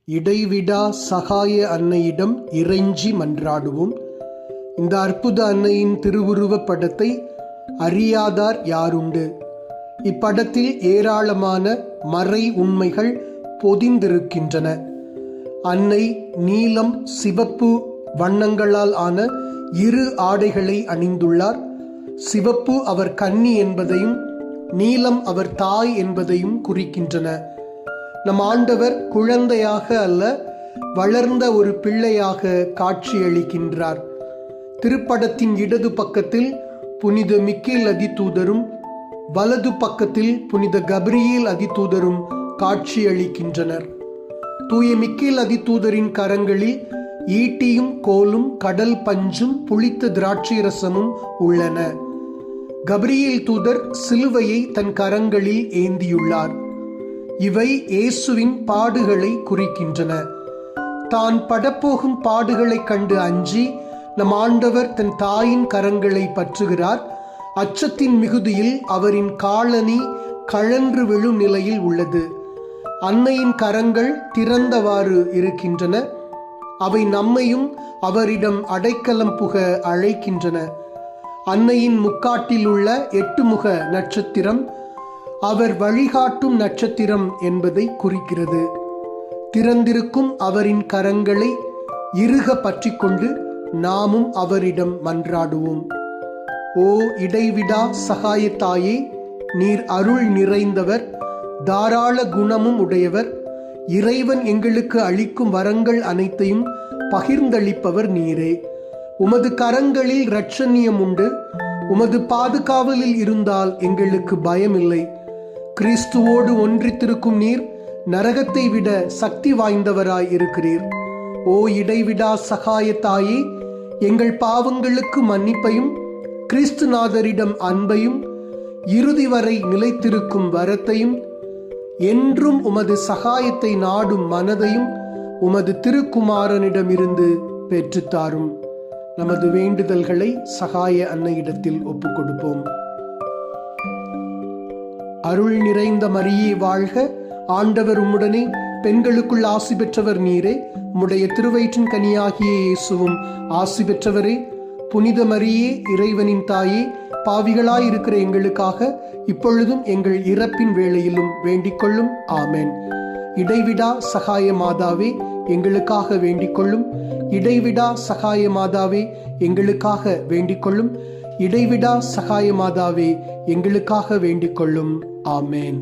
இடைவிடா சகாய அன்னையிடம் இறைஞ்சி மன்றாடுவோம். இந்த அற்புத அன்னையின் திருவுருவப் படத்தை அறியாதார் யாருண்டு? இப்படத்தில் ஏராளமான மறை உண்மைகள் பொதிந்திருக்கின்றன. அன்னை நீலம் சிவப்பு வண்ணங்களால் ஆன இரு ஆடைகளை அணிந்துள்ளார். சிவப்பு அவர் கன்னி என்பதையும் நீலம் அவர் தாய் என்பதையும் குறிக்கின்றன. நம் ஆண்டவர் குழந்தையாக அல்ல, வளர்ந்த ஒரு பிள்ளையாக காட்சியளிக்கின்றார். திருப்படத்தின் இடது பக்கத்தில் புனித மிக்கேல் அதிதூதரும் வலது பக்கத்தில் புனித கபிரியேல் அதிதூதரும் காட்சியளிக்கின்றனர். தூய மிக்கேல் அதிதூதரின் கரங்களில் ஈட்டியும் கோலும் கடல் பஞ்சும் புளித்த திராட்சை ரசமும் உள்ளன. கபிரியேல் தூதர் சிலுவையை தன் கரங்களில் ஏந்தியுள்ளார். இவை இயேசுவின் பாடுகளை குறிக்கின்றன. தான் படப்போகும் பாடுகளை கண்டு அஞ்சி நம் ஆண்டவர் தன் தாயின் கரங்களை பற்றுகிறார். அச்சத்தின் மிகுதியில் அவரின் காலணி கழன்று விழும் நிலையில் உள்ளது. அன்னையின் கரங்கள் திறந்தவாறு இருக்கின்றன. அவை நம்மையும் அவரிடம் அடைக்கலம் புக அழைக்கின்றன. அன்னையின் முக்காட்டில் உள்ள 8 முக நட்சத்திரம் அவர் வழிகாட்டும் நட்சத்திரம் என்பதை குறிக்கிறது. திறந்திருக்கும் அவரின் கரங்களை இறுக பற்றி கொண்டு நாமும் அவரிடம் மன்றாடுவோம். ஓ இடைவிடா சகாய தாயே, நீர் அருள் நிறைந்தவர், தாராள குணமும் உடையவர். இறைவன் எங்களுக்கு அளிக்கும் வரங்கள் அனைத்தையும் பகிர்ந்தளிப்பவர் நீரே. உமது கரங்களில் இரட்சணியம் உண்டு. உமது பாதுகாவலில் இருந்தால் எங்களுக்கு பயமில்லை. கிறிஸ்துவோடு ஒன்றித்திருக்கும் நீர் நரகத்தை விட சக்தி வாய்ந்தவராய் இருக்கிறீர். ஓ இடைவிடா சகாய தாயே, எங்கள் பாவங்களுக்கு மன்னிப்பையும் கிறிஸ்துநாதரிடம் அன்பையும் இறுதி வரை நிலைத்திருக்கும் வரத்தையும் என்றும் உமது சகாயத்தை நாடும் மனதையும் உமது திருக்குமாரனிடமிருந்து பெற்றுத்தாரும். நமது வேண்டுதல்களை சகாய அன்னையிடத்தில் ஒப்புக் கொடுப்போம். அருள் நிறைந்த மரியே வாழ்க, ஆண்டவர் உம்முடனே, பெண்களுக்குள் ஆசி பெற்றவர் நீரே. உம்முடைய திருவயிற்றின் கனியாகிய இயேசுவும் ஆசி பெற்றவரே. புனித மரியே, இறைவனின் தாயே, பாவிகளாயிருக்கிற எங்களுக்காக இப்பொழுதும் எங்கள் இறப்பின் வேளையிலும் வேண்டிக் கொள்ளும். ஆமென். இடைவிடா சகாய மாதாவே, எங்களுக்காக வேண்டிக் கொள்ளும். இடைவிடா சகாய மாதாவே, எங்களுக்காக வேண்டிக் கொள்ளும். இடைவிடா சகாய மாதாவே, எங்களுக்காக வேண்டிக் கொள்ளும். ஆமென்.